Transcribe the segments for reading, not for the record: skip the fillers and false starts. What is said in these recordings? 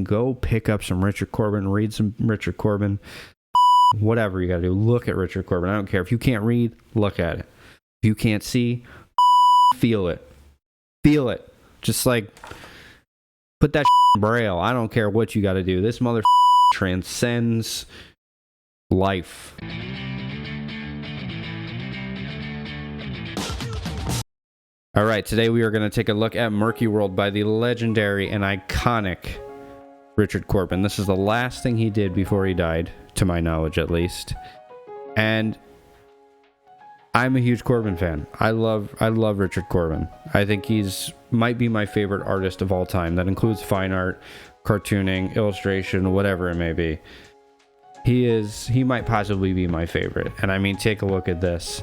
go pick up some Richard Corben, read some Richard Corben, whatever you gotta do. Look at Richard Corben. I don't care. If you can't read, look at it. If you can't see, feel it. Feel it. Just like, put that in braille. I don't care what you gotta do. This mother transcends life. All right, today we are going to take a look at Murky World by the legendary and iconic Richard Corben. This is the last thing he did before he died, to my knowledge at least. And I'm a huge Corben fan. I love Richard Corben. I think might be my favorite artist of all time. That includes fine art, cartooning, illustration, whatever it may be. He might possibly be my favorite. And I mean, take a look at this.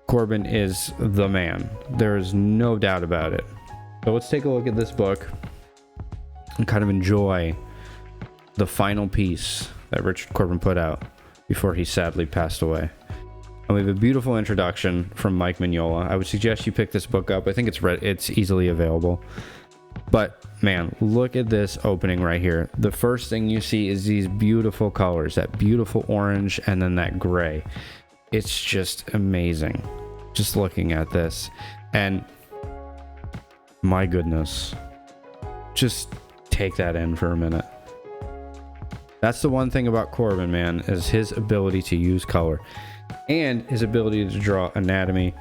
Corben is the man. There is no doubt about it. So let's take a look at this book and kind of enjoy the final piece that Richard Corben put out before he sadly passed away. And we have a beautiful introduction from Mike Mignola. I would suggest you pick this book up. I think it's easily available. But man, look at this opening right here. The first thing you see is these beautiful colors, that beautiful orange and then that gray. It's just amazing just looking at this. And my goodness, just take that in for a minute. That's the one thing about Corben, man, is his ability to use color and his ability to draw anatomy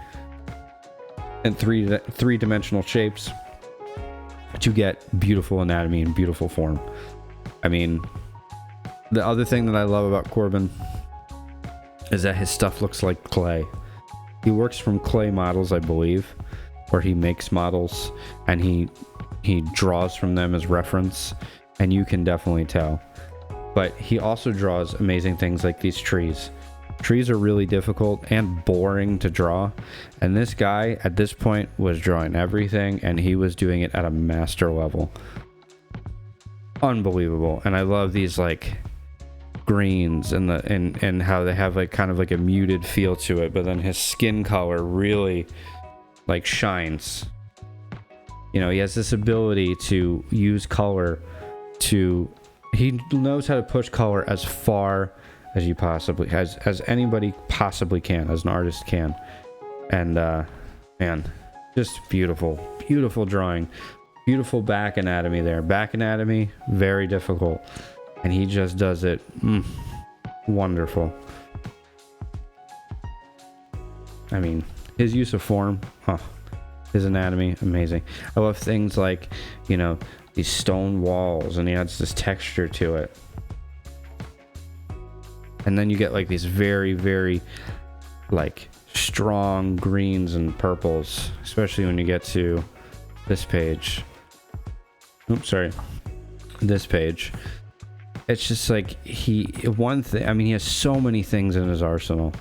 and three-dimensional shapes to get beautiful anatomy and beautiful form. I mean, the other thing that I love about Corben is that his stuff looks like clay. He works from clay models, I believe, where he makes models and he draws from them as reference, and you can definitely tell. But he also draws amazing things like these trees. Trees are really difficult and boring to draw, and this guy at this point was drawing everything, and he was doing it at a master level. Unbelievable. And I love these like greens and how they have like kind of like a muted feel to it, but then his skin color really like shines. You know, he has this ability to use color he knows how to push color as far as you possibly as anybody possibly can, as an artist can. And man, just beautiful drawing, beautiful back anatomy there. Back anatomy, very difficult, and he just does it wonderful. I mean, his use of form, his anatomy, amazing. I love things like, you know, these stone walls, and he adds this texture to it. And then you get like these very, very like strong greens and purples, especially when you get to this page. Oops, sorry. This page. It's just like he has so many things in his arsenal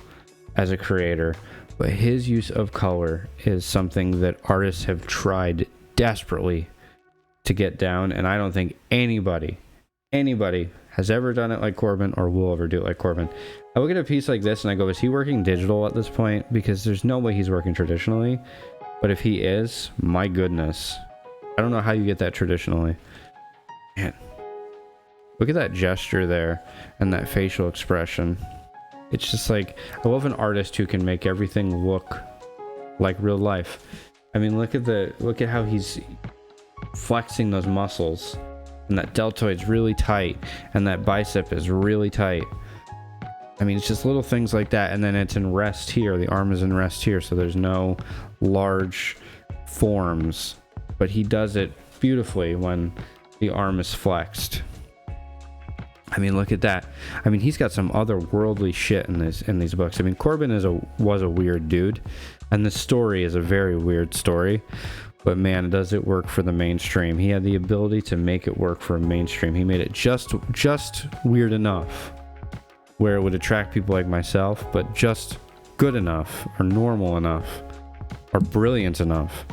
as a creator, but his use of color is something that artists have tried desperately to get down, and I don't think anybody has ever done it like Corben or will ever do it like Corben. I look at a piece like this and I go, is he working digital at this point? Because there's no way he's working traditionally. But if he is, my goodness, I don't know how you get that traditionally. Man, look at that gesture there and that facial expression. It's just like, I love an artist who can make everything look like real life. I mean, look at how he's flexing those muscles, and that deltoid's really tight, and that bicep is really tight. I mean, it's just little things like that, and then it's in rest here. The arm is in rest here, so there's no large forms, but he does it beautifully when the arm is flexed. I mean, look at that. I mean, he's got some otherworldly shit in these books. I mean, Corben was a weird dude, and the story is a very weird story. But man, does it work for the mainstream. He had the ability to make it work for a mainstream. He made it just weird enough where it would attract people like myself, but just good enough or normal enough or brilliant enough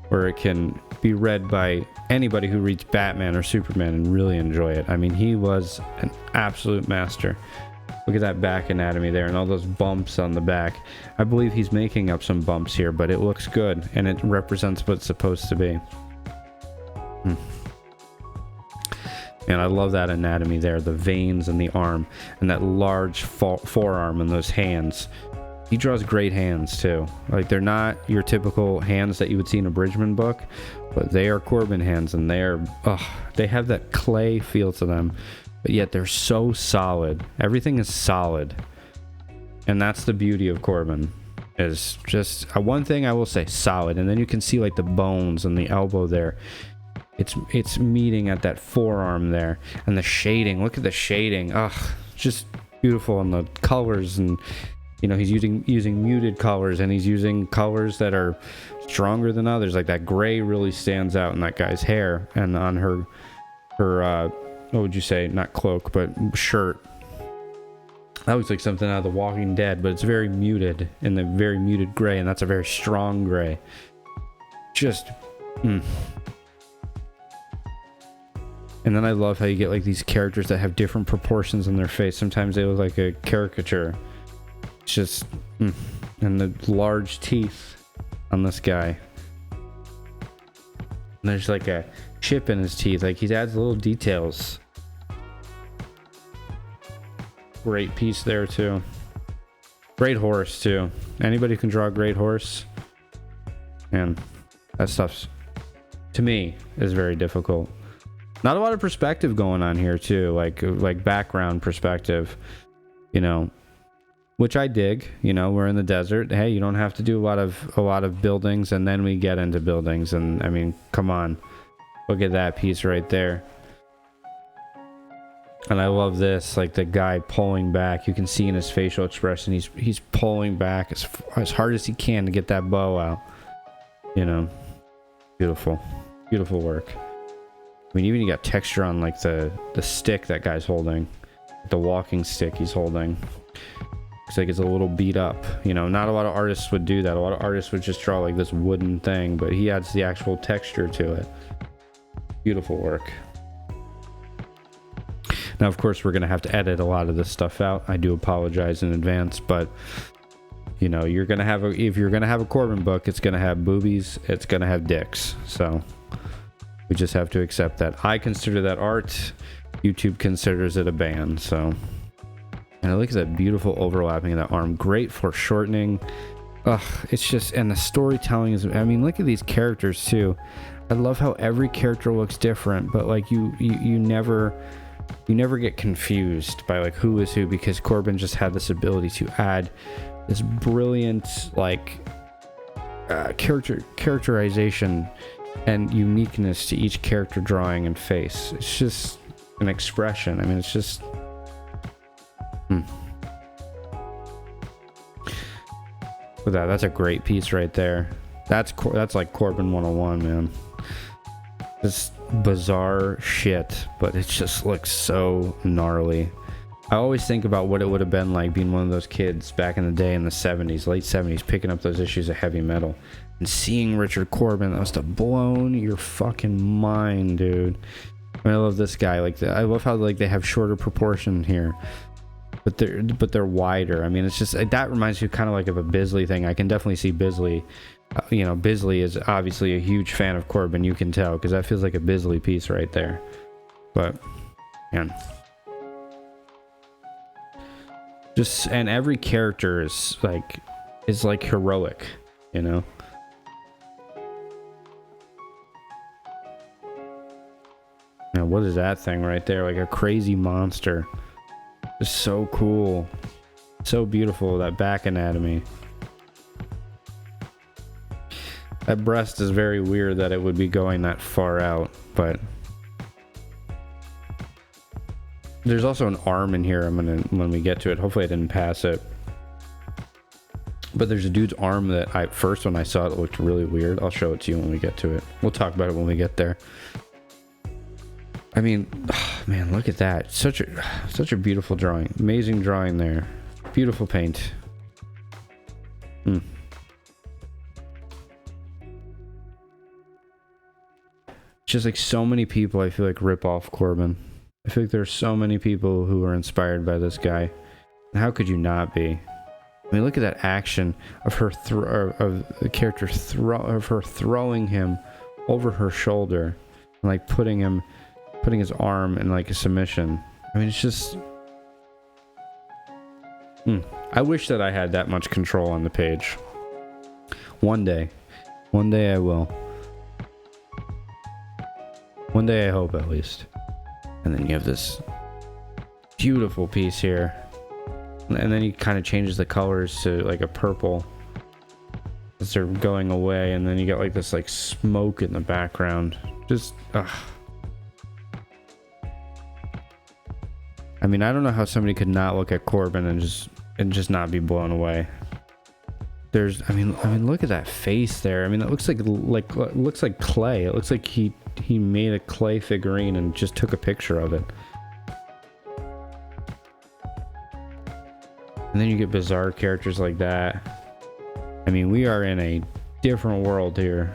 where it can be read by anybody who reads Batman or Superman and really enjoy it. I mean, he was an absolute master. Look at that back anatomy there and all those bumps on the back. I believe he's making up some bumps here, but it looks good and it represents what it's supposed to be. And I love that anatomy there, the veins and the arm, and that large forearm and those hands. He draws great hands too. Like, they're not your typical hands that you would see in a Bridgman book, but they are Corben hands, and they have that clay feel to them, but yet they're so solid. Everything is solid, and that's the beauty of Corben. Is just one thing I will say, solid. And then you can see like the bones and the elbow there. It's meeting at that forearm there, and the shading. Look at the shading. Just beautiful. And the colors, and you know, he's using muted colors, and he's using colors that are stronger than others. Like that gray really stands out in that guy's hair, and on her what would you say? Not cloak, but shirt. That looks like something out of The Walking Dead, but it's very muted, in the very muted gray, and that's a very strong gray. Just, And then I love how you get like these characters that have different proportions in their face. Sometimes they look like a caricature. It's just, and the large teeth on this guy. And there's like a chip in his teeth. Like, he adds little details. Great piece there too. Great horse too. Anybody can draw a great horse, and that stuff's, to me, is very difficult. Not a lot of perspective going on here too, like background perspective, you know, which I dig. You know, we're in the desert. Hey, you don't have to do a lot of buildings, and then we get into buildings, and I mean, come on, look at that piece right there. And I love this, like the guy pulling back. You can see in his facial expression, he's pulling back as hard as he can to get that bow out. You know, beautiful, beautiful work. I mean, even you got texture on like the stick that guy's holding, the walking stick he's holding. Looks like it's a little beat up. You know, not a lot of artists would do that. A lot of artists would just draw like this wooden thing, but he adds the actual texture to it. Beautiful work. Now, of course, we're going to have to edit a lot of this stuff out. I do apologize in advance, but you know, if you're going to have a Corben book, it's going to have boobies, it's going to have dicks. So we just have to accept that. I consider that art. YouTube considers it a ban. So, and I look at that beautiful overlapping of that arm. Great foreshortening. It's just, and the storytelling is, I mean, look at these characters too. I love how every character looks different, but like you never get confused by like who is who, because Corben just had this ability to add this brilliant like characterization and uniqueness to each character drawing and face. It's just an expression. I mean, it's just With that's a great piece right there. That's like Corben 101, man. This bizarre shit, but it just looks so gnarly. I always think about what it would have been like being one of those kids back in the day in the 70s, late 70s, picking up those issues of heavy metal and seeing Richard Corben. That must have blown your fucking mind, dude. I mean, I love this guy. Like, I love how like they have shorter proportion here, but they're wider. I mean, it's just, that reminds me kind of like of a Bisley thing. I can definitely see Bisley. You know, Bisley is obviously a huge fan of Corben. You can tell, because that feels like a Bisley piece right there. But man, just, and every character is like heroic, you know. Now, what is that thing right there? Like a crazy monster. It's so cool, so beautiful. That back anatomy. That breast is very weird that it would be going that far out, but there's also an arm in here. When we get to it, hopefully I didn't pass it. But there's a dude's arm that when I saw it, it looked really weird. I'll show it to you when we get to it. We'll talk about it when we get there. I mean, man, look at that. Such a beautiful drawing. Amazing drawing there. Beautiful paint. Just like so many people, I feel like, rip off Corben. I feel like there's so many people who are inspired by this guy. And how could you not be? I mean, look at that action of her of the character throwing him over her shoulder and like putting him putting his arm in like a submission. I mean, it's just... I wish that I had that much control on the page. One day. One day I will. One day I hope, at least. And then you have this beautiful piece here. And then he kind of changes the colors to like a purple as they're going away. And then you got like this like smoke in the background. Just, I mean, I don't know how somebody could not look at Corben and just not be blown away. There's, I mean, look at that face there. I mean, it looks like clay. It looks like he made a clay figurine and just took a picture of it. And then you get bizarre characters like that. I mean, we are in a different world here.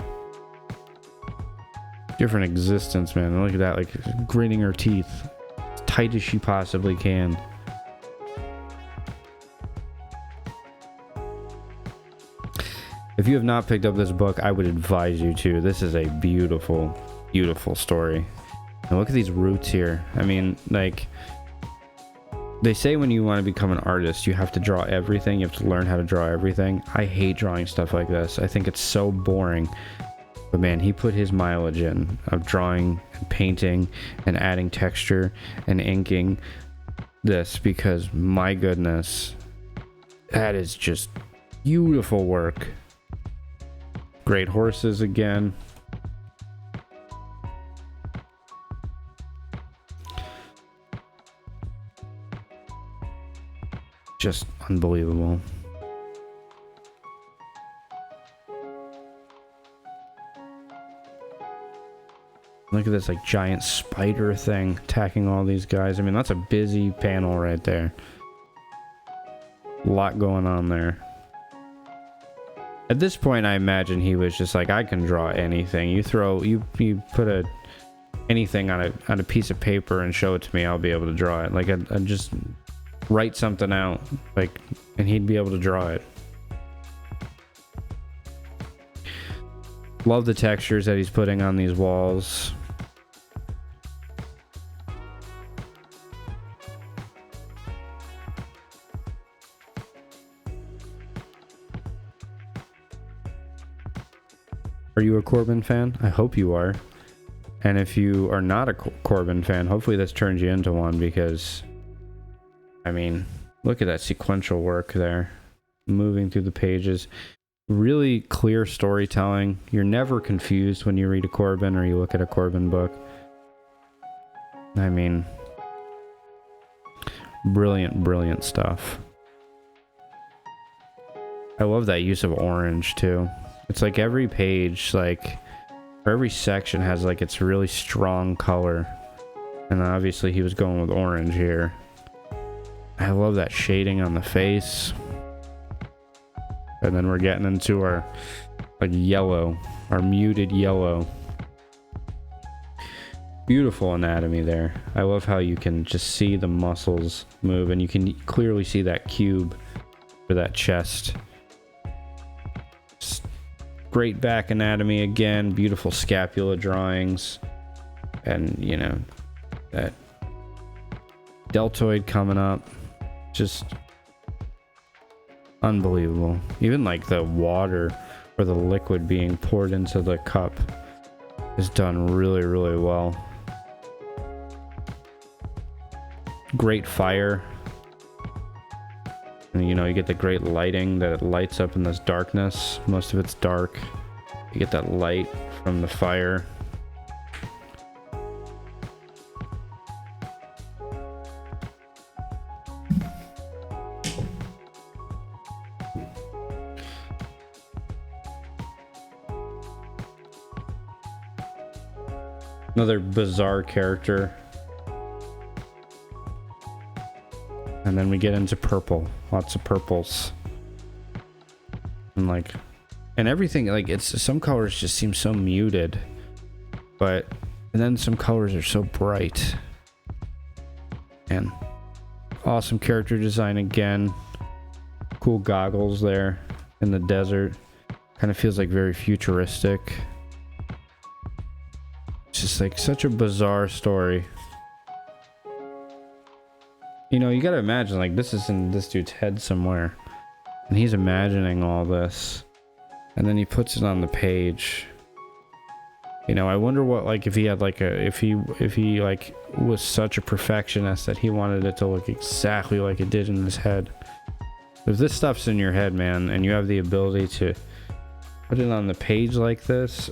Different existence, man. And look at that, like gritting her teeth as tight as she possibly can. If you have not picked up this book, I would advise you to. This is a beautiful, beautiful story. And look at these roots here. I mean, like, they say when you want to become an artist, you have to draw everything. You have to learn how to draw everything. I hate drawing stuff like this. I think it's so boring. But man, he put his mileage in of drawing and painting and adding texture and inking this, because my goodness, that is just beautiful work. Great horses again. Just unbelievable. Look at this like giant spider thing attacking all these guys. I mean, that's a busy panel right there. A lot going on there. At this point, I imagine he was just like, I can draw anything. You put anything on a piece of paper and show it to me, I'll be able to draw it. Like I'd just write something out, like, and he'd be able to draw it. Love the textures that he's putting on these walls. Are you a Corben fan? I hope you are. And if you are not a Corben fan, hopefully this turns you into one, because, I mean, look at that sequential work there. Moving through the pages. Really clear storytelling. You're never confused when you read a Corben or you look at a Corben book. I mean, brilliant, brilliant stuff. I love that use of orange too. It's like every page, like, or every section has like its really strong color. And obviously he was going with orange here. I love that shading on the face. And then we're getting into our like yellow, our muted yellow. Beautiful anatomy there. I love how you can just see the muscles move, and you can clearly see that cube for that chest. Just great back anatomy again, beautiful scapula drawings, and you know, that deltoid coming up. Just unbelievable. Even like the water or the liquid being poured into the cup is done really, really well. Great fire. And you know, you get the great lighting that it lights up in this darkness. Most of it's dark. You get that light from the fire. Another bizarre character. And then we get into purple. Lots of purples. And like, and everything, like, it's, some colors just seem so muted. But, and then some colors are so bright. And awesome character design again. Cool goggles there in the desert. Kind of feels like very futuristic. just like such a bizarre story. You know, you gotta imagine, like, this is in this dude's head somewhere, and he's imagining all this, and then he puts it on the page. You know, I wonder what, like, if he had like a, if he like was such a perfectionist that he wanted it to look exactly like it did in his head. If this stuff's in your head, man, and you have the ability to put it on the page like this,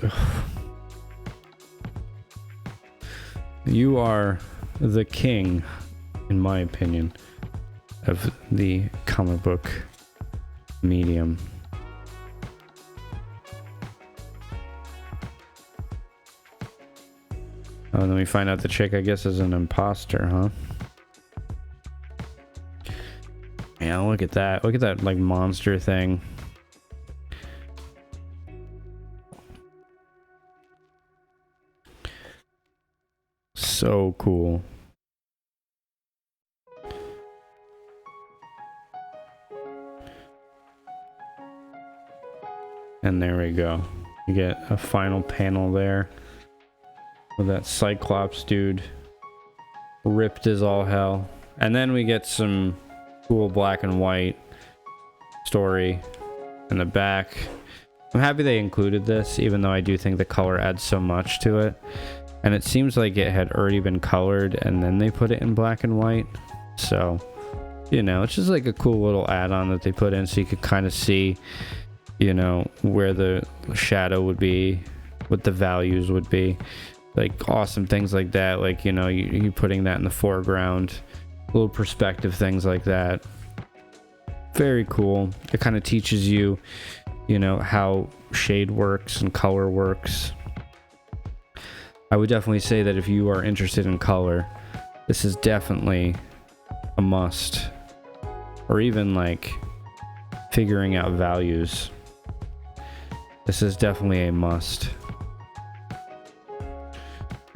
you are the king, in my opinion, of the comic book medium. Oh, and then we find out the chick, I guess, is an imposter, huh? Yeah, look at that. Look at that, like, monster thing. So cool. And there we go. You get a final panel there with that Cyclops dude ripped as all hell. And then we get some cool black and white story in the back. I'm happy they included this, even though I do think the color adds so much to it. And it seems like it had already been colored and then they put it in black and white. So, you know, it's just like a cool little add-on that they put in so you could kind of see, you know, where the shadow would be, what the values would be. Like awesome things like that, like, you know, you putting that in the foreground, little perspective things like that. Very cool. It kind of teaches you, you know, how shade works and color works. I would definitely say that if you are interested in color, this is definitely a must. Or even like figuring out values. This is definitely a must.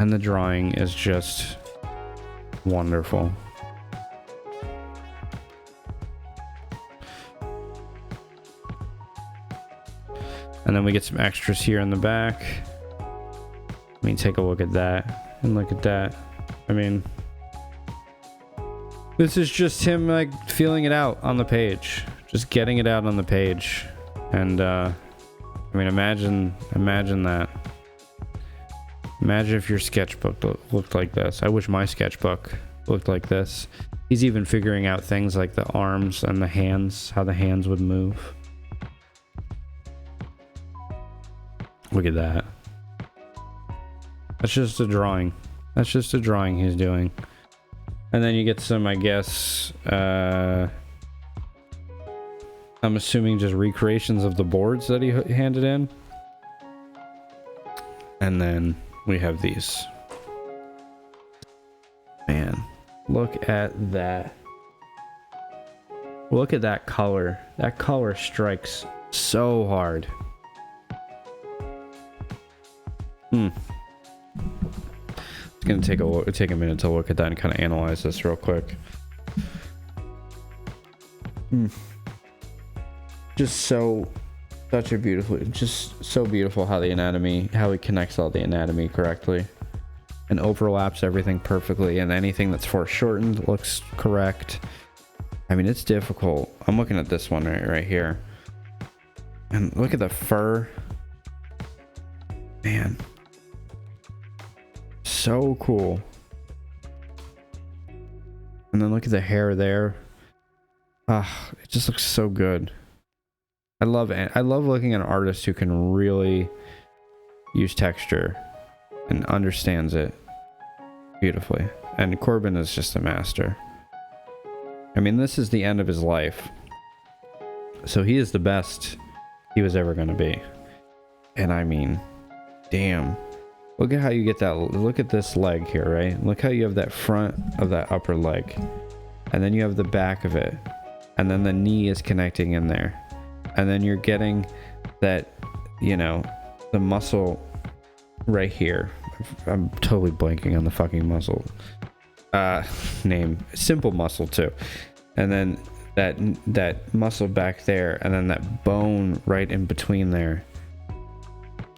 And the drawing is just wonderful. And then we get some extras here in the back. I mean, take a look at that. And look at that. I mean, this is just him, like, feeling it out on the page. Just getting it out on the page. And, I mean, imagine that. Imagine if your sketchbook looked like this. I wish my sketchbook looked like this. He's even figuring out things like the arms and the hands, how the hands would move. Look at that. That's just a drawing. That's just a drawing he's doing. And then you get some, I guess, I'm assuming just recreations of the boards that he handed in. And then we have these. Man, look at that. Look at that color. That color strikes so hard. It's gonna take a minute to look at that and kind of analyze this real quick. Just such a beautiful, just so beautiful how the anatomy, how he connects all the anatomy correctly and overlaps everything perfectly, and anything that's foreshortened looks correct. I mean, it's difficult. I'm looking at this one right here, and look at the fur, man. So cool. And then look at the hair there. Ah, it just looks so good. I love looking at an artist who can really use texture and understands it beautifully. And Corben is just a master. I mean, this is the end of his life. So he is the best he was ever going to be. And I mean, damn. Look at how you get that. Look at this leg here, right? Look how you have that front of that upper leg. And then you have the back of it. And then the knee is connecting in there. And then you're getting that, you know, the muscle right here. I'm totally blanking on the fucking muscle name. Simple muscle too. And then that muscle back there, and then that bone right in between there.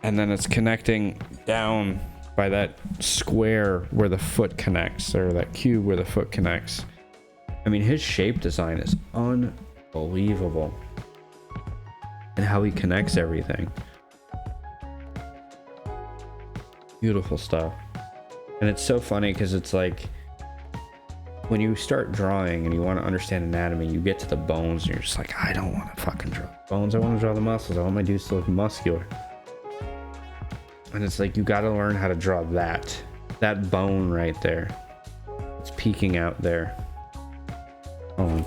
And then it's connecting down by that square where the foot connects, or that cube where the foot connects. I mean, his shape design is unbelievable, and how he connects everything. Beautiful stuff. And it's so funny because it's like, when you start drawing and you want to understand anatomy, you get to the bones and you're just like, I don't want to fucking draw bones. I want to draw the muscles. I want my dudes to look muscular. And it's like, you got to learn how to draw that bone right there. It's peeking out there. Oh,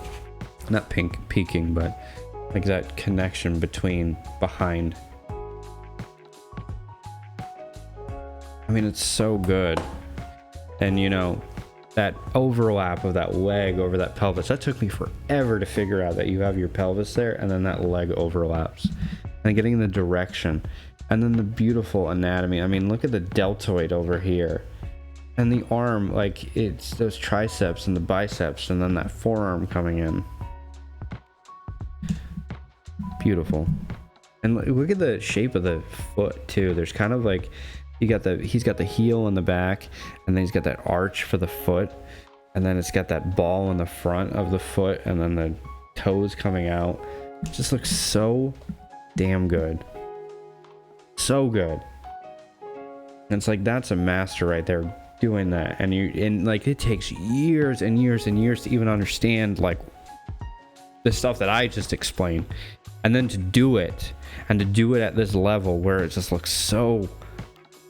not peeking, but like that connection behind. I mean, it's so good. And you know, that overlap of that leg over that pelvis, that took me forever to figure out, that you have your pelvis there and then that leg overlaps, and getting the direction, and then the beautiful anatomy. I mean, look at the deltoid over here, and the arm, like it's those triceps and the biceps, and then that forearm coming in. Beautiful. And look at the shape of the foot too. There's kind of like, he's got the heel in the back, and then he's got that arch for the foot, and then it's got that ball in the front of the foot, and then the toes coming out. It just looks so damn good. So good. And it's like, that's a master right there doing that. And like, it takes years and years and years to even understand like the stuff that I just explained, and then to do it, and to do it at this level where it just looks so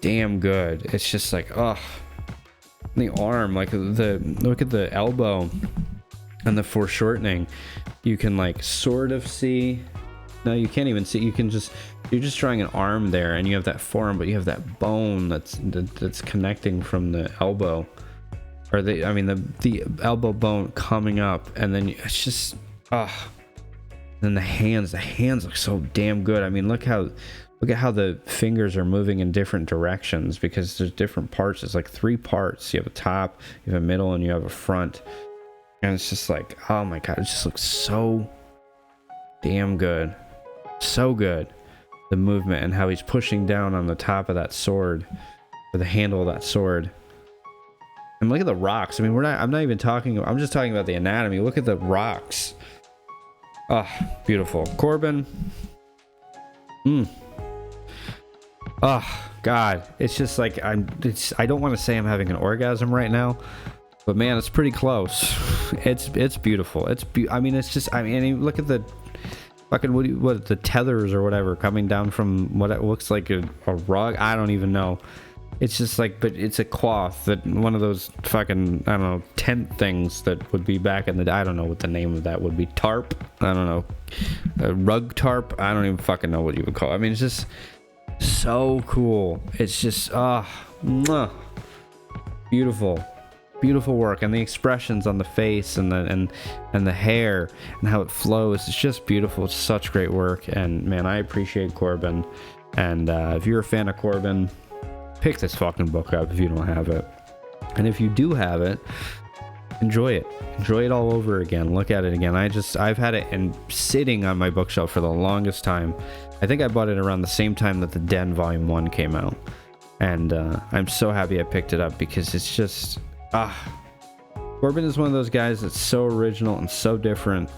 damn good. It's just like, oh, the arm, like look at the elbow and the foreshortening. You can like sort of see, no, you can't even see, you're just drawing an arm there, and you have that forearm, but you have that bone that's connecting from the elbow, or the elbow bone coming up, and then it's just, then the hands look so damn good. I mean, look at how the fingers are moving in different directions, because there's different parts. It's like 3 parts. You have a top, you have a middle, and you have a front. And it's just like, oh my god, it just looks so damn good. So good. The movement, and how he's pushing down on the top of that sword, or the handle of that sword. And look at the rocks. I mean, I'm just talking about the anatomy. Look at the rocks. Beautiful. Corben. Oh god, it's just like, I don't want to say I'm having an orgasm right now, but man, it's pretty close. It's beautiful. I mean, look at the fucking what the tethers or whatever coming down from what it looks like a rug. I don't even know. It's just like, but it's a cloth, that one of those fucking, I don't know, tent things that would be back in the day. I don't know what the name of that would be. Tarp? I don't know. A rug tarp? I don't even fucking know what you would call it. I mean, it's just so cool. It's just beautiful work, and the expressions on the face, and the hair, and how it flows. It's just beautiful. It's such great work, and man, I appreciate Corben. And if you're a fan of Corben, pick this fucking book up if you don't have it, and if you do have it, enjoy it all over again. Look at it again. I've had it and sitting on my bookshelf for the longest time. I think I bought it around the same time that the Den Volume 1 came out, and I'm so happy I picked it up, because it's just Corben is one of those guys that's so original and so different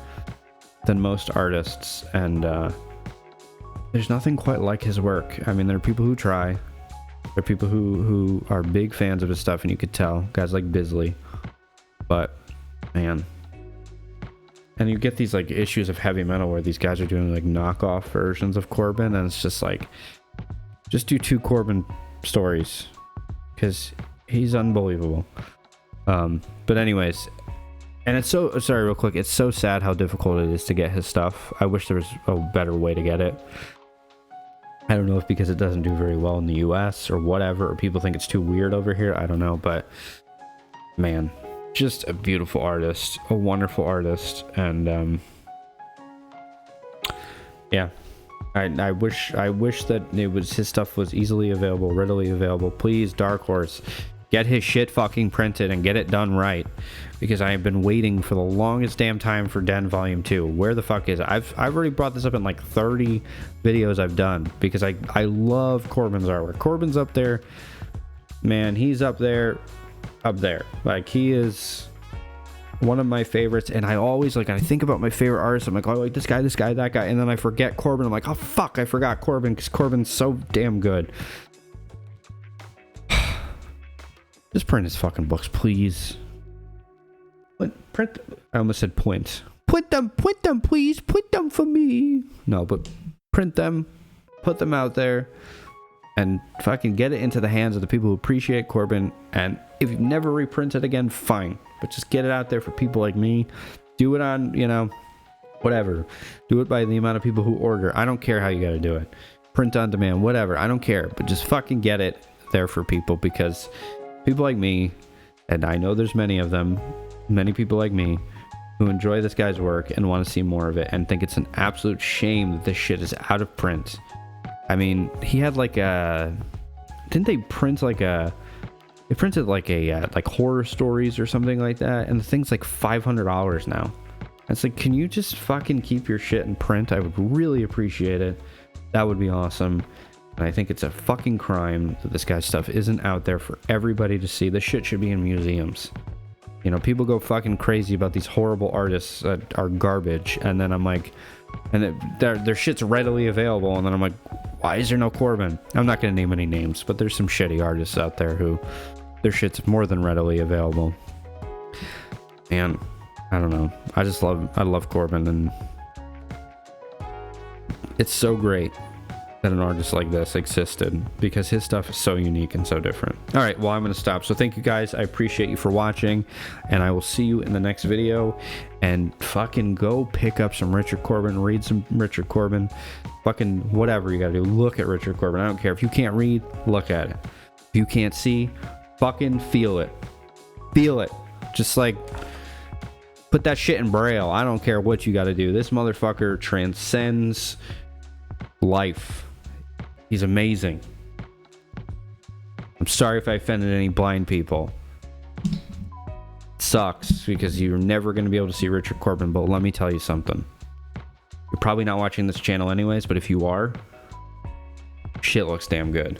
than most artists, and there's nothing quite like his work. I mean, there are people who try. There are people who are big fans of his stuff, and you could tell, guys like Bisley. But man, and you get these like issues of heavy metal where these guys are doing like knockoff versions of Corben, and it's just like, just do 2 Corben stories, because he's unbelievable. But anyways, and it's so, sorry, real quick, it's so sad how difficult it is to get his stuff. I wish there was a better way to get it. I don't know if because it doesn't do very well in the US or whatever, or people think it's too weird over here. I don't know, but man, just a beautiful artist, a wonderful artist. And yeah, I wish that his stuff was easily available, readily available. Please, Dark Horse, get his shit fucking printed and get it done right, because I have been waiting for the longest damn time for Den Volume 2. Where the fuck is it? I've already brought this up in like 30 videos I've done, because I love Corben's artwork. Corben's up there. man, he's up there. Like, he is one of my favorites, and I always, like, I think about my favorite artists, I'm like, oh, I like this guy, that guy, and then I forget Corben. I'm like, oh, fuck, I forgot Corben, because Corben's so damn good. Just print his fucking books, please. Print, I almost said point. Put them, please, put them for me. No, but print them, put them out there, and fucking get it into the hands of the people who appreciate Corben. And if you never reprint it again, fine. But just get it out there for people like me. Do it on, you know, whatever. Do it by the amount of people who order. I don't care how you got to do it. Print on demand, whatever. I don't care. But just fucking get it there for people, because people like me, and I know there's many of them, many people like me, who enjoy this guy's work and want to see more of it and think it's an absolute shame that this shit is out of print. I mean, he had like a... Didn't they print like a... They printed like a like horror stories or something like that, and the thing's like $500 now. And it's like, can you just fucking keep your shit in print? I would really appreciate it. That would be awesome. And I think it's a fucking crime that this guy's stuff isn't out there for everybody to see. This shit should be in museums. You know, people go fucking crazy about these horrible artists that are garbage, and then I'm like, and their shit's readily available, and then I'm like, why is there no Corben? I'm not going to name any names, but there's some shitty artists out there who their shit's more than readily available. And I don't know, I love Corben, and it's so great that an artist like this existed, because his stuff is so unique and so different. All right, well, I'm going to stop. So thank you guys. I appreciate you for watching, and I will see you in the next video. And fucking go pick up some Richard Corben, read some Richard Corben, fucking whatever you got to do. Look at Richard Corben. I don't care. If you can't read, look at it. If you can't see, fucking feel it. Feel it. Just like put that shit in Braille. I don't care what you got to do. This motherfucker transcends life. He's amazing. I'm sorry if I offended any blind people. It sucks, because you're never going to be able to see Richard Corben, but let me tell you something. You're probably not watching this channel anyways, but if you are, shit looks damn good.